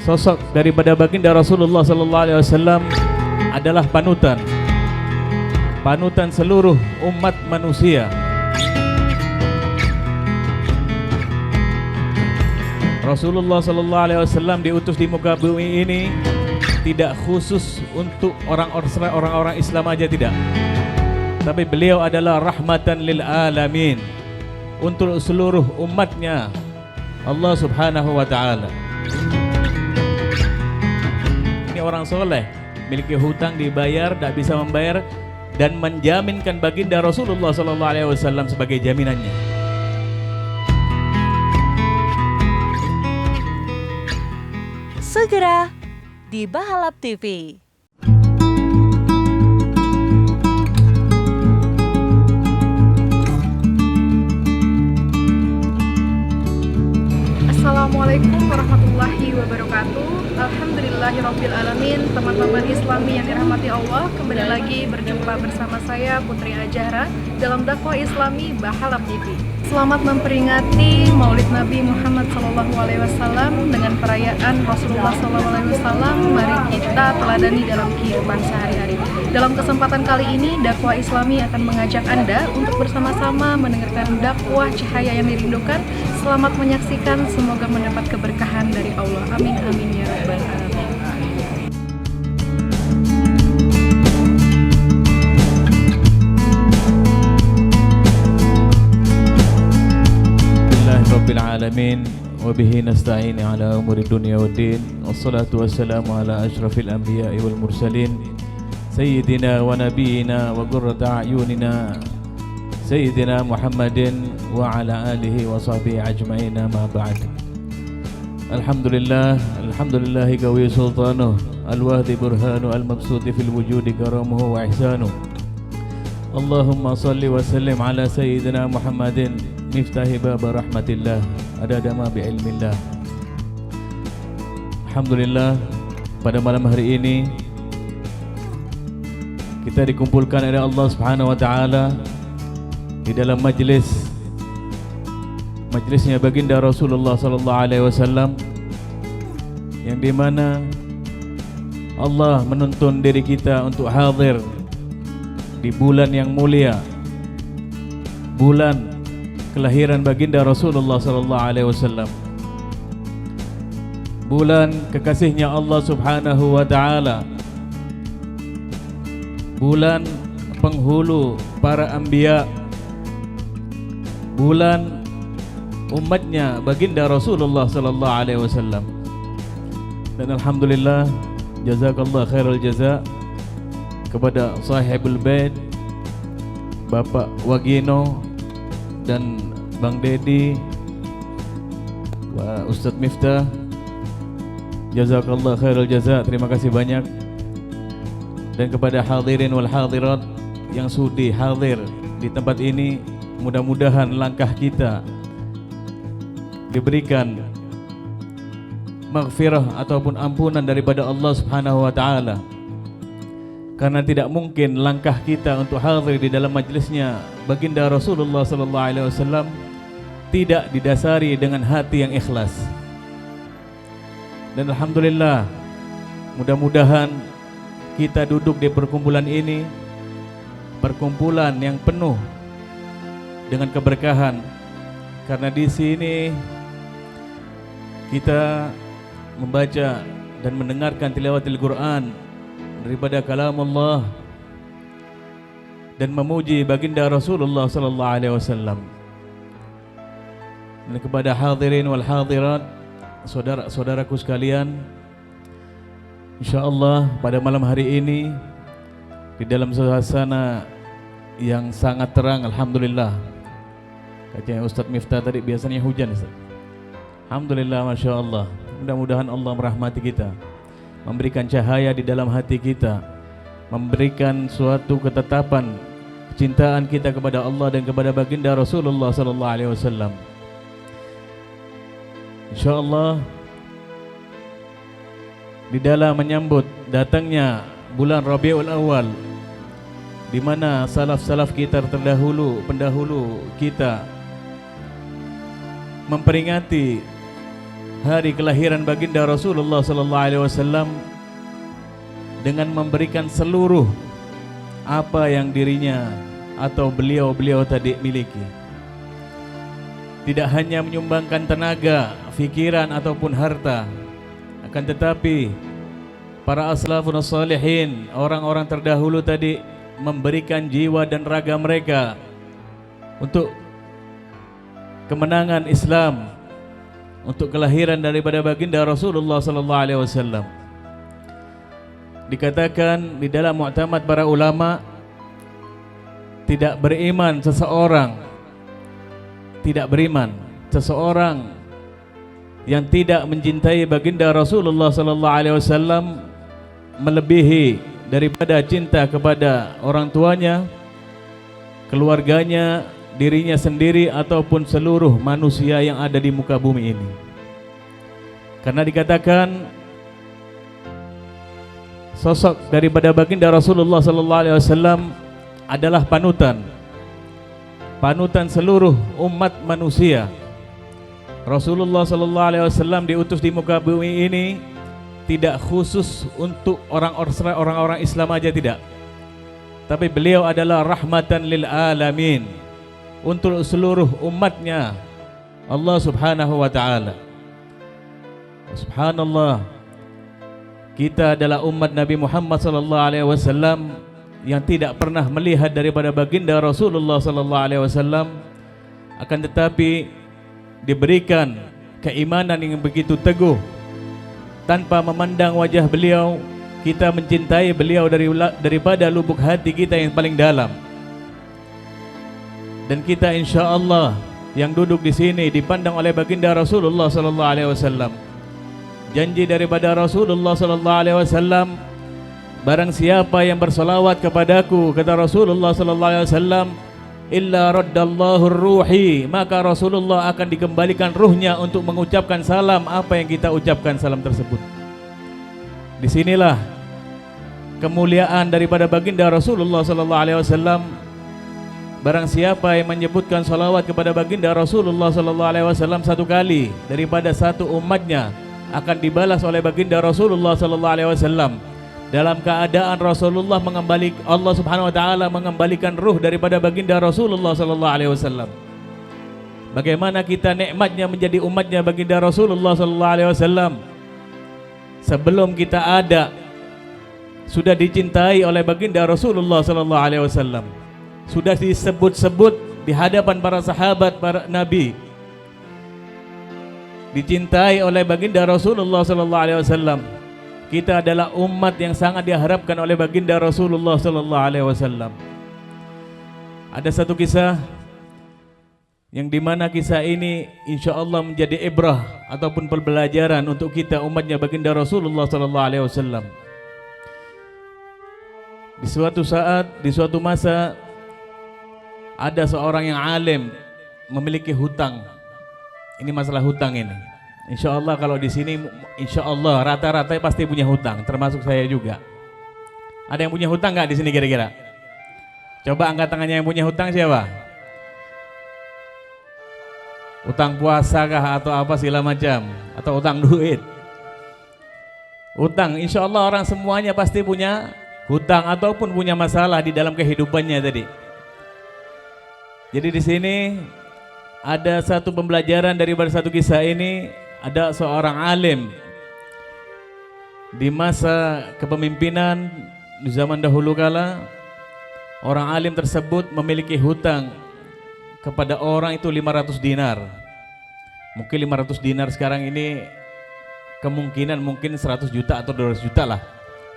sosok daripada baginda Rasulullah sallallahu alaihi wasallam adalah panutan seluruh umat manusia. Rasulullah sallallahu alaihi wasallam diutus di muka bumi ini tidak khusus untuk orang-orang Islam aja, tidak. Tapi beliau adalah rahmatan lil alamin, untuk seluruh umatnya Allah subhanahu wa ta'ala. Ini orang soleh, miliki hutang dibayar, tak bisa membayar, dan menjaminkan baginda Rasulullah sallallahu alaihi wasallam sebagai jaminannya. Segera di Bahalap TV. Assalamualaikum warahmatullahi wabarakatuh. Alhamdulillahirabbil alamin. Teman-teman Islami yang dirahmati Allah, kembali lagi berjumpa bersama saya Putri Ajahra dalam dakwah Islami Bahalap TV. Selamat memperingati Maulid Nabi Muhammad SAW dengan perayaan Rasulullah SAW. Mari kita teladani dalam kehidupan sehari-hari. Dalam kesempatan kali ini, dakwah Islami akan mengajak Anda untuk bersama-sama mendengarkan dakwah cahaya yang dirindukan. Selamat menyaksikan, semoga mendapat keberkahan dari Allah. Amin amin ya rabbal alamin. Rabbil alamin wa bihi nasta'in ala umuri dunya waddin, wassalatu wassalamu ala asyrafil anbiya'i wal mursalin sayyidina wa nabiyyina wa qurrata a'yunina sayyidina Muhammadin wa ala alihi wa sahbihi ajma'in, ma ba'd. Alhamdulillahi qawi sultanuh al-wahdi burhanu al-mabsudi fil wujudi karamuhu wa ihsanuh. Allahumma salli wa sallim ala sayyidina Muhammadin miftahi baba rahmatillah adada ma bi'ilmillah. Alhamdulillah, pada malam hari ini kita dikumpulkan oleh Allah Subhanahu wa taala di dalam majlisnya baginda Rasulullah sallallahu alaihi wasallam, yang di mana Allah menuntun diri kita untuk hadir di bulan yang mulia, bulan kelahiran baginda Rasulullah sallallahu alaihi wasallam, bulan kekasihnya Allah Subhanahu wa taala, bulan penghulu para anbiya, bulan umatnya baginda Rasulullah sallallahu alaihi wasallam. Dan alhamdulillah, jazakallah khairul jaza kepada sahibul bait Bapak Wagino dan Bang Dedi, Ustadz Miftah, jazakallah khairul jaza, terima kasih banyak. Dan kepada hadirin wal hadirat yang sudi hadir di tempat ini, mudah-mudahan langkah kita diberikan maghfirah ataupun ampunan daripada Allah Subhanahu wa taala. Karena tidak mungkin langkah kita untuk hadir di dalam majlisnya baginda Rasulullah sallallahu alaihi wasallam tidak didasari dengan hati yang ikhlas. Dan alhamdulillah, mudah-mudahan kita duduk di perkumpulan ini, perkumpulan yang penuh dengan keberkahan, karena di sini kita membaca dan mendengarkan tilawatil Quran daripada kalam Allah dan memuji baginda Rasulullah sallallahu alaihi wasallam. Dan kepada hadirin wal hadirat, saudara-saudaraku sekalian, insyaallah pada malam hari ini di dalam suasana yang sangat terang, alhamdulillah. Kata Ustadz Miftah tadi, biasanya hujan, Ustaz. Alhamdulillah, masya Allah. Mudah-mudahan Allah merahmati kita, memberikan cahaya di dalam hati kita, memberikan suatu ketetapan kecintaan kita kepada Allah dan kepada baginda Rasulullah sallallahu alaihi wasallam. Insyaallah, di dalam menyambut datangnya bulan Rabiul Awal, di mana salaf-salaf kita terdahulu, pendahulu kita memperingati hari kelahiran baginda Rasulullah sallallahu alaihi wasallam dengan memberikan seluruh apa yang dirinya atau beliau-beliau tadi miliki. Tidak hanya menyumbangkan tenaga, fikiran ataupun harta, akan tetapi para aslafun salihin, orang-orang terdahulu tadi memberikan jiwa dan raga mereka untuk kemenangan Islam, untuk kelahiran daripada baginda Rasulullah sallallahu alaihi wasallam. Dikatakan di dalam mu'tamad para ulama, tidak beriman seseorang yang tidak mencintai baginda Rasulullah sallallahu alaihi wasallam melebihi daripada cinta kepada orang tuanya, keluarganya, dirinya sendiri ataupun seluruh manusia yang ada di muka bumi ini. Karena dikatakan sosok daripada baginda Rasulullah sallallahu alaihi wasallam adalah panutan seluruh umat manusia. Rasulullah sallallahu alaihi wasallam diutus di muka bumi ini tidak khusus untuk orang-orang Islam aja, tidak. Tapi beliau adalah rahmatan lil alamin, untuk seluruh umatnya Allah subhanahu wa ta'ala. Subhanallah, kita adalah umat Nabi Muhammad sallallahu alaihi wasallam yang tidak pernah melihat daripada baginda Rasulullah sallallahu alaihi wasallam, akan tetapi diberikan keimanan yang begitu teguh. Tanpa memandang wajah beliau, kita mencintai beliau daripada lubuk hati kita yang paling dalam. Dan kita insyaallah yang duduk di sini dipandang oleh baginda Rasulullah sallallahu alaihi wasallam. Janji daripada Rasulullah sallallahu alaihi wasallam, barang siapa yang bersalawat kepadaku, kata Rasulullah sallallahu alaihi wasallam, illa raddallahu ruhi, maka Rasulullah akan dikembalikan ruhnya untuk mengucapkan salam apa yang kita ucapkan salam tersebut. Disinilah kemuliaan daripada baginda Rasulullah sallallahu alaihi wasallam. Barang siapa yang menyebutkan salawat kepada baginda Rasulullah sallallahu alaihi wasallam satu kali daripada satu umatnya, akan dibalas oleh baginda Rasulullah sallallahu alaihi wasallam dalam keadaan Rasulullah Allah subhanahu wa ta'ala mengembalikan ruh daripada baginda Rasulullah sallallahu alaihi wasallam. Bagaimana kita nikmatnya menjadi umatnya baginda Rasulullah sallallahu alaihi wasallam. Sebelum kita ada, sudah dicintai oleh baginda Rasulullah sallallahu alaihi wasallam. Sudah disebut-sebut di hadapan para sahabat, para nabi, dicintai oleh baginda Rasulullah sallallahu alaihi wasallam. Kita adalah umat yang sangat diharapkan oleh baginda Rasulullah sallallahu alaihi wasallam. Ada satu kisah yang dimana kisah ini insyaallah menjadi ibrah ataupun pembelajaran untuk kita umatnya baginda Rasulullah sallallahu alaihi wasallam. Di suatu saat, di suatu masa, ada seorang yang alim memiliki hutang. Ini masalah hutang ini. Insyaallah kalau di sini insyaallah rata-rata pasti punya hutang, termasuk saya juga. Ada yang punya hutang nggak di sini kira-kira? Coba angkat tangannya yang punya hutang siapa? Utang puasa kah atau apa segala macam, atau utang duit? Utang, insyaallah orang semuanya pasti punya hutang ataupun punya masalah di dalam kehidupannya tadi. Jadi di sini ada satu pembelajaran daripada satu kisah ini. Ada seorang alim di masa kepemimpinan di zaman dahulu kala. Orang alim tersebut memiliki hutang kepada orang itu 500 dinar. Mungkin 500 dinar sekarang ini kemungkinan mungkin 100 juta atau 200 juta lah,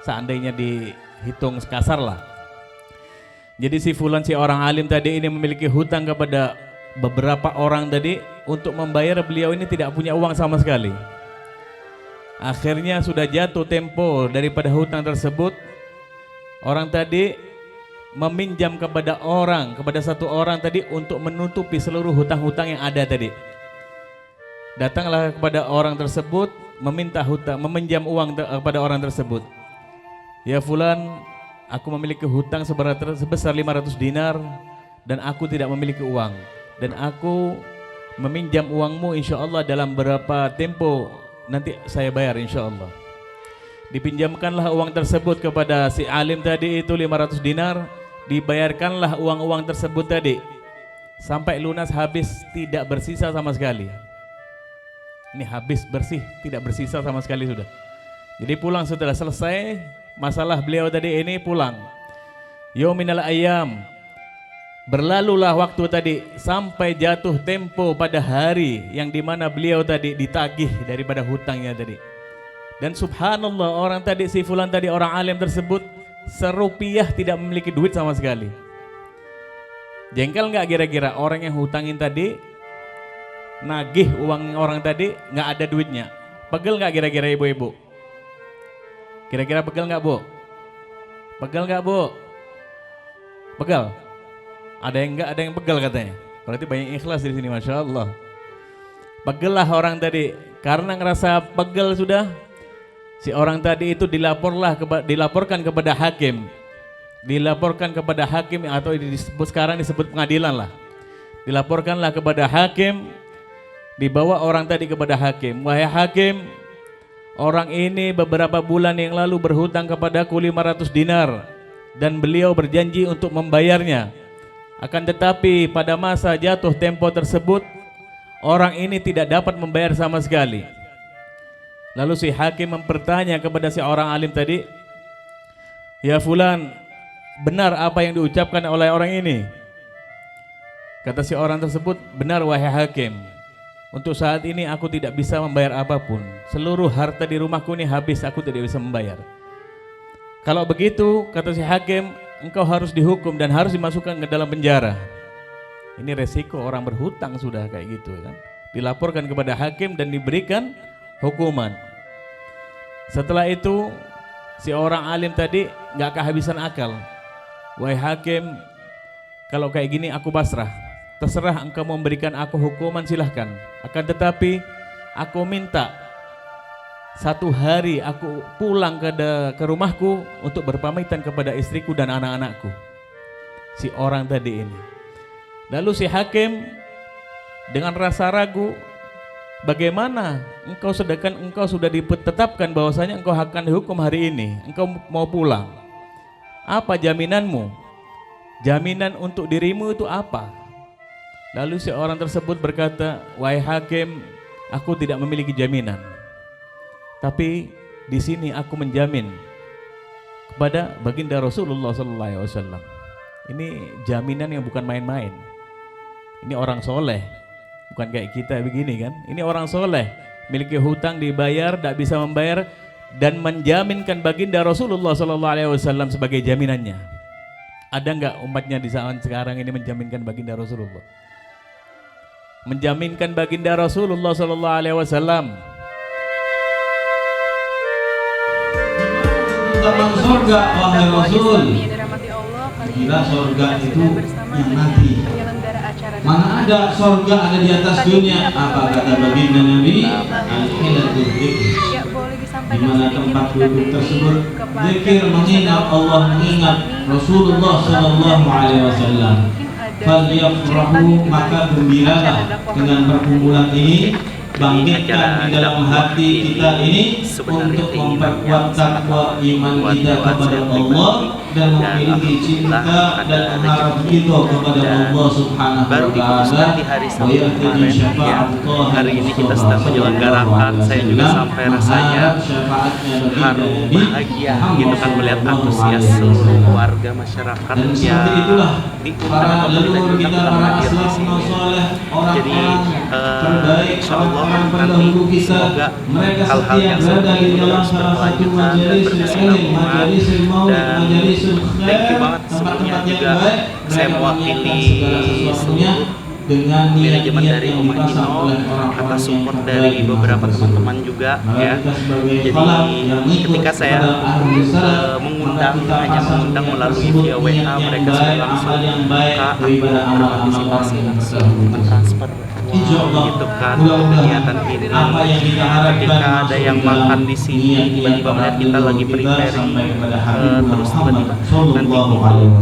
seandainya dihitung kasar lah. Jadi si orang alim tadi ini memiliki hutang kepada beberapa orang tadi. Untuk membayar beliau ini tidak punya uang sama sekali. Akhirnya sudah jatuh tempo daripada hutang tersebut. Orang tadi meminjam kepada satu orang tadi untuk menutupi seluruh hutang-hutang yang ada tadi. Datanglah kepada orang tersebut meminjam uang kepada orang tersebut. Ya fulan, aku memiliki hutang sebesar 500 dinar dan aku tidak memiliki uang, dan aku meminjam uangmu insya Allah dalam berapa tempo nanti saya bayar insya Allah. Dipinjamkanlah uang tersebut kepada si alim tadi itu 500 dinar, dibayarkanlah uang-uang tersebut tadi sampai lunas habis, tidak bersisa sama sekali. Ini habis bersih, tidak bersisa sama sekali sudah. Jadi pulang setelah selesai masalah beliau tadi ini, pulang. Yauminal ayyam, berlalulah waktu tadi sampai jatuh tempo pada hari yang dimana beliau tadi ditagih daripada hutangnya tadi. Dan subhanallah, orang tadi, si fulan tadi, orang alim tersebut serupiah tidak memiliki duit sama sekali. Jengkel nggak kira-kira orang yang hutangin tadi, nagih uang orang tadi, nggak ada duitnya? Pegel nggak kira-kira ibu-ibu? Kira-kira pegel nggak bu? Pegel nggak bu? Pegel? Ada yang nggak, ada yang pegel katanya. Berarti banyak ikhlas di sini, masya Allah. Pegel lah orang tadi, karena ngerasa pegel sudah. Si orang tadi itu dilaporkan kepada hakim. Dilaporkan kepada hakim, atau disebut sekarang disebut pengadilan lah. Dilaporkanlah kepada hakim, dibawa orang tadi kepada hakim. Wahai hakim, orang ini beberapa bulan yang lalu berhutang kepadaku 500 dinar dan beliau berjanji untuk membayarnya. Akan tetapi pada masa jatuh tempo tersebut, orang ini tidak dapat membayar sama sekali. Lalu si hakim mempertanya kepada si orang alim tadi, ya fulan, benar apa yang diucapkan oleh orang ini? Kata si orang tersebut, benar wahai hakim. Untuk saat ini aku tidak bisa membayar apapun. Seluruh harta di rumahku ini habis, aku tidak bisa membayar. Kalau begitu, kata si hakim, engkau harus dihukum dan harus dimasukkan ke dalam penjara. Ini resiko orang berhutang sudah kayak gitu kan. Dilaporkan kepada hakim dan diberikan hukuman. Setelah itu si orang alim tadi nggak kehabisan akal. Wahai hakim, kalau kayak gini aku pasrah. Terserah engkau memberikan aku hukuman, silahkan. Akan tetapi aku minta 1 hari aku pulang ke rumahku untuk berpamitan kepada istriku dan anak-anakku. Si orang tadi ini. Lalu si hakim dengan rasa ragu, bagaimana engkau, sedangkan engkau sudah ditetapkan bahwasanya engkau akan dihukum hari ini, engkau mau pulang. Apa jaminanmu? Jaminan untuk dirimu itu apa? Lalu si orang tersebut berkata, wahai hakim, aku tidak memiliki jaminan. Tapi di sini aku menjamin kepada baginda Rasulullah SAW. Ini jaminan yang bukan main-main. Ini orang soleh, bukan kayak kita begini kan. Ini orang soleh, miliki hutang dibayar, tidak bisa membayar, dan menjaminkan baginda Rasulullah SAW sebagai jaminannya. Ada nggak umatnya di zaman sekarang ini menjaminkan baginda Rasulullah? Menjaminkan baginda Rasulullah SAW. Tentang surga, wahai Rasul. Kira surga itu yang nanti. Mana ada surga ada di atas dunia? Apa kata baginda Nabi? Al-hilatul dzikr. Di mana tempat duduk tersebut zikir, mengingat Allah, mengingat Rasulullah sallallahu alaihi wasallam. Falyafrahu, maka gembiralah dengan perkumpulan ini. Bangkitkan di dalam hati kita ini untuk memperkuat takwa iman kita kepada Allah dan memiliki cinta dan mengharap ridho kepada Allah Subhanahu wa taala. Wa yahtadi syafa'atullah. Hari ini kita sedang menyelenggarakan, saya juga sampai rasanya haru, bahagia gitu kan melihat antusias seluruh warga masyarakat yang diundang apabila kita bukan hadir di sini. Jadi insya Allah nanti semoga hal-hal yang seperti ini terus berkelanjutan dan berkesinambungan. Dan thank you banget sebelumnya juga saya mewakili seluruh manajemen dari Omah Ino atas support dari beberapa teman-teman juga ya. Jadi ketika saya hanya mengundang melalui via WA, mereka sudah langsung buka akun berpartisipasi langsung mentransfer gitu kan kegiatan ini. Ketika ada yang makan di sini, tiba-tiba melihat kita lagi prepare, terus tiba-tiba nanti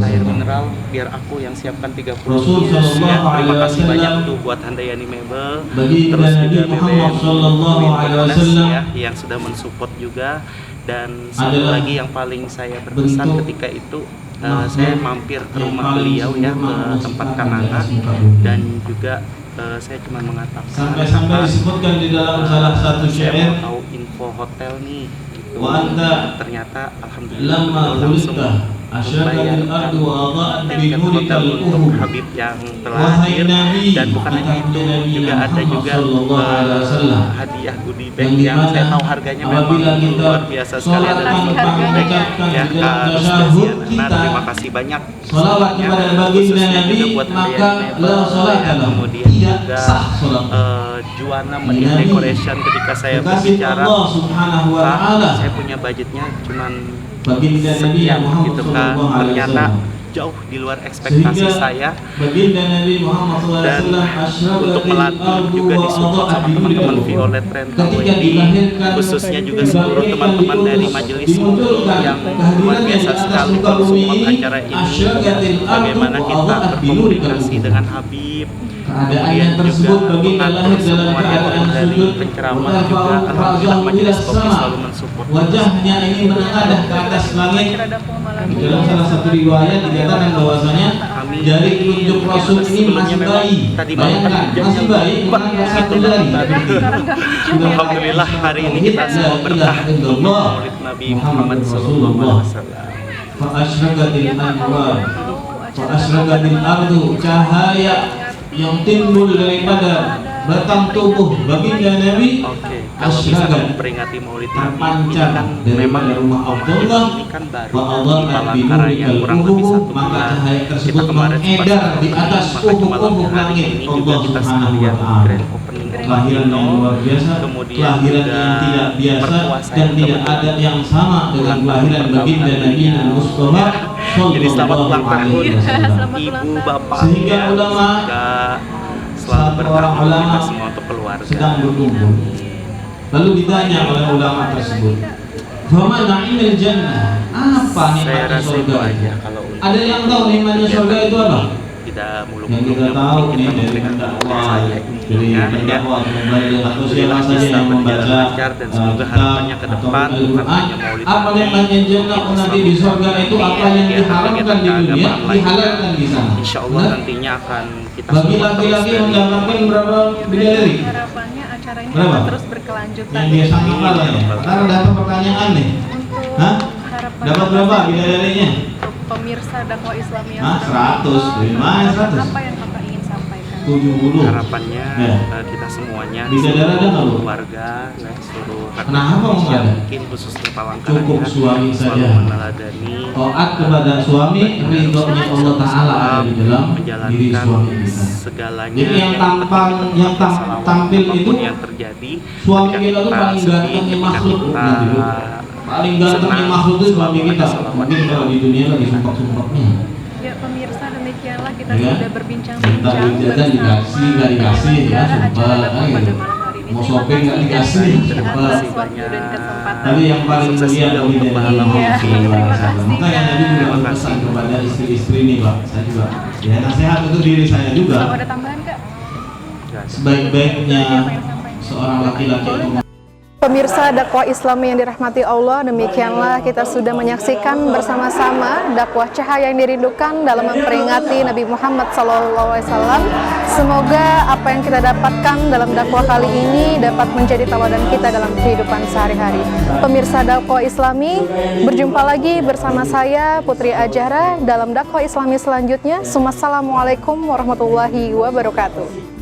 air mineral biar aku yang siapkan 30 dus ya. Terima kasih kasih banyak tuh buat Handayani Mebel, Baginda terus Nabi juga Muhammad sallallahu alaihi BBM wasallam ya yang sudah mensupport juga. Dan satu adalah lagi yang paling saya berkesan bentuk ketika itu makhluk saya mampir ke yang rumah paling beliau ya, ke sempurna tempat menciptakan Kananga, di atas muka bumi. dan juga saya cuma mengatakan Sampai-sampai disebutkan di dalam salah satu saya syair, mau tahu info hotel nih gitu. Wa anta Ternyata alhamdulillah lamma beliau langsung khuliqta asyaqatil ardu wa adha'at bi tiket nurikal hotel untuk uhud. Habib yang telah Wahai hadir. Nabi, Dan bukan hanya itu, kata Nabi juga ada Muhammad juga sallallahu alaihi wasallam, hadiah goodie bag yang yang dimana saya tahu harganya memang apabila kita luar biasa sekali. sholat Ada tanpa harganya. mengucapkan ya di dalam Kak tasyahud Nah, kita terima kasih banyak sholawat semuanya, kepada baginda khususnya Nabi, juga buat maka Handayani la Mebel, sholat ya, lahu, kemudian tidak juga sah sholat. Juana Ya, Media Nabi, Decoration ketika saya Kekasih berbicara, Allah subhanahu wa Kak, ta'ala, saya punya budgetnya cuman baginda Nabi sekian Muhammad gitu kan, sallallahu alaihi ternyata wasallam, jauh di luar ekspektasi sehingga saya. baginda Nabi Muhammad sallallahu Dan alaihi wasallam untuk asyraqatil melatih ardu juga wa disupport adha'at sama bi teman-teman nurikal Violet Ren ketika KWD, dilahirkan, khususnya juga seluruh teman-teman dari majelis dimunculkan yang luar kehadirannya biasa di atas sekali muka bumi mensupport ini, acara ini, asyaqatil ardu bagaimana wa kita adha'at bi nurikal berkomunikasi dengan Habib, keadaan kemudian yang tersebut juga baginda mengatur lahir dalam semuanya keadaan dari sujud, penceramah wa juga. rafa'u Alhamdulillah ra'sahu majelis ila kopi sama, selalu mensupport. wajahnya ini menengadah ke atas langit. Acara dakwah malam Di ini dalam salah satu riwayat dikatakan bahwasanya jari telunjuk Rasul ini masih bayi. Bayangkan, masih bayi mengangkat satu jari. Alhamdulillah hari ini kita semua berkah Maulid Nabi Muhammad sallallahu alaihi wasallam. Fa asyraqatil anwar, fa asyraqatil ardu, cahaya yang timbul daripada batang tubuh baginda Nabi Oke, kalau bisa asyraqat, memperingati Maulid Nabi ini terpancar kan dari memang rumah Abdullah ini kan baru wa di adha'at bi Palangkaraya nurikal kurang lebih uhud, 1 maka bulan. cahaya Kita tersebut kemarin mengedar di atas maka di malam ufuk-ufuk hari langit ini juga Allah kita subhanahu wa sekalian ta'ala. grand opening Kelahiran yang luar biasa, kemudian kelahiran juga yang tidak biasa perpuasa dan yang tidak kebetulan ada yang sama dengan kelahiran baginda Nabi dan Mustafa Jadi selamat ulang sallallahu tahun alaihi wasallam. Selamat ulang Ibu tahun. bapak Sehingga ya, ulama, semoga selalu satu berkah orang untuk ulama kita semua untuk keluarga. sedang berkumpul. Lalu ditanya oleh ulama tersebut, "Fama na'imil jannah?" Apa Saya nikmatnya rasa itu surga? aja kalau untuk Ada yang tahu nikmatnya surga itu apa? tidak Yang muluk-muluk kita tahu nih dari memberikan dakwah, saya dari ya, dakwah membaca atau siapa Alhamdulillah saja bisa yang berjalan membaca lancar dan semoga harapannya ke kitab depan atau bukan Al-Quran. hanya Maulid Apa Nabi, nikmatnya jannah tapi nanti di surga itu apa yang diharamkan di dunia dihalalkan di sana. Insya Allah Benar? nantinya akan kita Bagi semua laki-laki terus mendapatkan berapa Berarti bidadari? harapannya acara ini Berapa? akan terus berkelanjutan. Yang dia sangka malah ya. Sekarang dapat pertanyaan nih. Untuk Hah? harapan Dapat berapa bidadarinya? untuk pemirsa dakwah Islam yang Hah? sedang 100. Dari mana 100? Apa yang Kakak ingin sampaikan? 70. harapannya Ya. kita semuanya Bidadari ada nggak, Bu? keluarga ya, seluruh rakyat Kenapa Indonesia nggak ada? mungkin khususnya Palangkaraya Cukup suami selalu saja. meneladani Taat kepada suami, ridhonya Allah Ta'ala ada di dalam diri menjalankan suami kita. segalanya Jadi yang tampang, yang tampil itu apapun yang terjadi suami ketika kita tuh paling sedih, gantengnya ketika makhluk kita nanti, Bu. Paling gantengnya senang, makhluk itu suami selalu kita. ada salawat. Mungkin kalau di dunia lagi sumpah-sumpahnya. Ya pemirsa, demikianlah kita Ya. sudah Minta berbincang-bincang ijazah dikasih, nggak dikasih ya sumpah. acara Gitu. pada malam hari ini. Mau Terima shopping nggak kasih dikasih, Kak, sumpah. atas waktu dan kesempatan. Tapi yang paling Sukses mulia juga bagi untuk Nabi pahala Muhammad Iya, sallallahu alaihi terima wasallam. kasih, Makanya Nabi juga Kak. berpesan kepada istri-istri ini, Pak. Saya juga ya nasihat untuk diri saya Kalau juga. ada tambahan Kak? Sebaik-baiknya seorang laki-laki itu Pemirsa dakwah Islam yang dirahmati Allah, demikianlah kita sudah menyaksikan bersama-sama dakwah cahaya yang dirindukan dalam memperingati Nabi Muhammad SAW. Semoga apa yang kita dapatkan dalam dakwah kali ini dapat menjadi tawadan kita dalam kehidupan sehari-hari. Pemirsa dakwah Islami, berjumpa lagi bersama saya Putri Ajahra dalam dakwah Islami selanjutnya. Assalamualaikum warahmatullahi wabarakatuh.